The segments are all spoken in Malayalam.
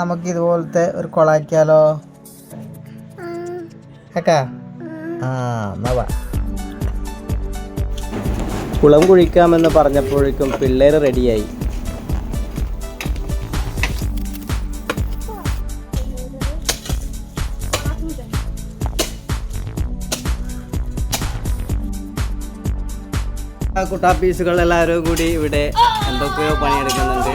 നമുക്കിതുപോലത്തെ ഒരു കുളാക്കിയാലോ കേക്കാ? എന്നാ വാ. കുളം കുഴിക്കാമെന്ന് പറഞ്ഞപ്പോഴേക്കും പിള്ളേർ റെഡിയായി. കുട്ടാപ്പീസുകൾ എല്ലാവരും കൂടി ഇവിടെ എന്തൊക്കെയോ പണിയെടുക്കുന്നുണ്ട്.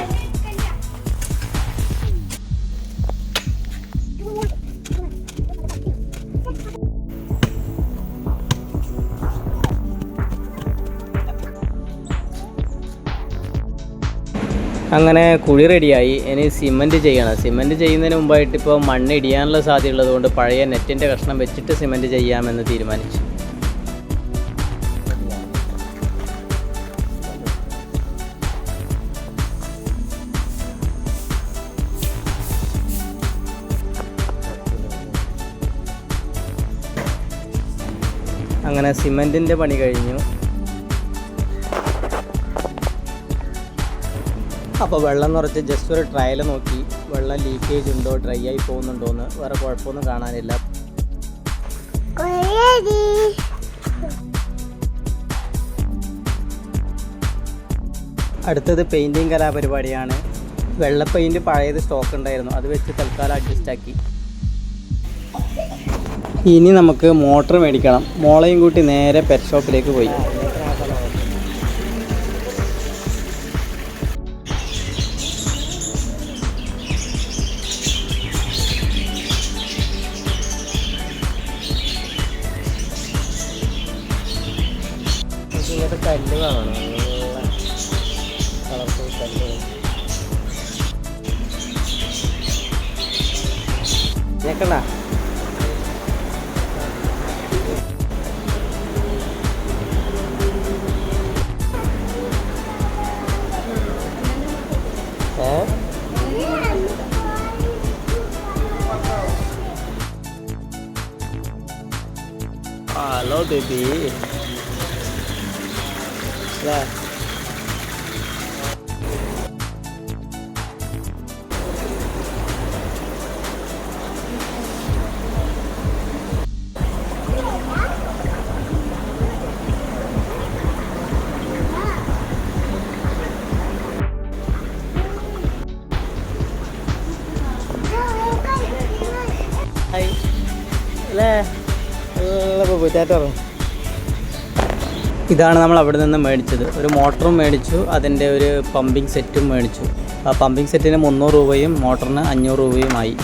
അങ്ങനെ കുഴി റെഡിയായി. ഇനി സിമൻറ്റ് ചെയ്യണം. സിമൻറ്റ് ചെയ്യുന്നതിന് മുമ്പായിട്ട് ഇപ്പോൾ മണ്ണ് ഇടിയാനുള്ള സാധ്യത ഉള്ളതുകൊണ്ട് പഴയ നെറ്റിൻ്റെ കഷ്ണം വെച്ചിട്ട് സിമൻറ്റ് ചെയ്യാമെന്ന് തീരുമാനിച്ചു. അങ്ങനെ സിമൻറ്റിൻ്റെ പണി കഴിഞ്ഞു. അപ്പോൾ വെള്ളം നിറച്ച് ജസ്റ്റ് ഒരു ട്രയൽ നോക്കി. വെള്ളം ലീക്കേജ് ഉണ്ടോ, ഡ്രൈ ആയി പോകുന്നുണ്ടോ എന്ന്. വേറെ കുഴപ്പമൊന്നും കാണാനില്ല. അടുത്തത് പെയിൻറ്റിങ് കലാപരിപാടിയാണ്. വെള്ള പെയിൻറ്റ് പഴയത് സ്റ്റോക്ക് ഉണ്ടായിരുന്നു, അത് വെച്ച് തൽക്കാലം അഡ്ജസ്റ്റ് ആക്കി. ഇനി നമുക്ക് മോട്ടർ മേടിക്കണം. മോളെയും കൂട്ടി നേരെ പെറ്റ് ഷോപ്പിലേക്ക് പോയി. ഇങ്ങനത്തെ കല്ല് വേണം, കളർഫുൾ കല്ല്. കേക്കണ്ട? Hello baby. ഇതാണ് നമ്മൾ അവിടെ നിന്ന് മേടിച്ചത്. ഒരു മോട്ടറും മേടിച്ചു, അതിൻ്റെ ഒരു പമ്പിങ് സെറ്റും മേടിച്ചു. ആ പമ്പിങ് സെറ്റിന് 300 രൂപയും മോട്ടറിന് 500 രൂപയുമായി.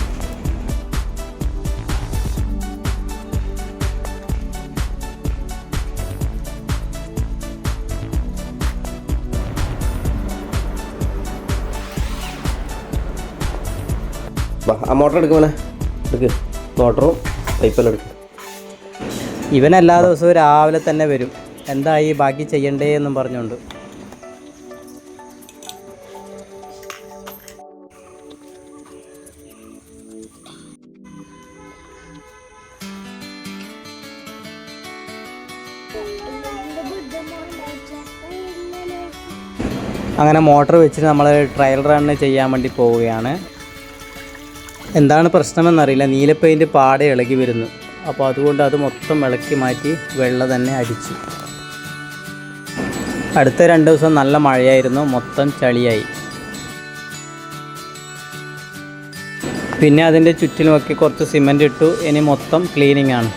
ആ മോട്ടർ എടുക്കുമോനെ, എടുക്ക്. മോട്ടറും പൈപ്പെല്ലാം എടുക്കും. ഇവൻ എല്ലാ ദിവസവും രാവിലെ തന്നെ വരും. എന്തായി ബാക്കി ചെയ്യണ്ടേ എന്നും പറഞ്ഞുകൊണ്ട്. അങ്ങനെ മോട്ടർ വെച്ചിട്ട് നമ്മൾ ട്രയൽ റണ്ണ് ചെയ്യാൻ വേണ്ടി പോവുകയാണ്. എന്താണ് പ്രശ്നമെന്നറിയില്ല, നീല പെയിൻറ്റ് പാടെ ഇളകി വരുന്നു. അപ്പോൾ അതുകൊണ്ട് അത് മൊത്തം ഇളക്കി മാറ്റി വെള്ള തന്നെ അടിച്ചു. അടുത്ത 2 ദിവസം നല്ല മഴയായിരുന്നു, മൊത്തം ചളിയായി. പിന്നെ അതിൻ്റെ ചുറ്റിലുമൊക്കെ കുറച്ച് സിമൻറ്റ് ഇട്ടു. ഇനി മൊത്തം ക്ലീനിങ് ആണ്.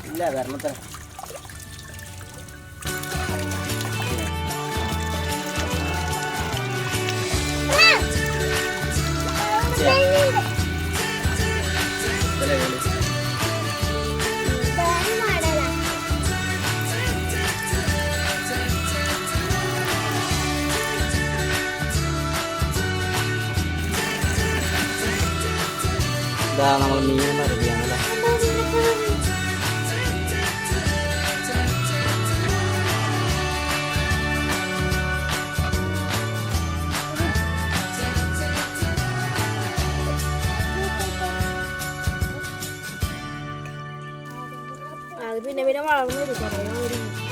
ഇല്ല വരണത്ര ഇതാ നമ്മൾ മീനെല്ലാം റെഡിയാണല്ലേ. അത് പിന്നെ വളർന്നു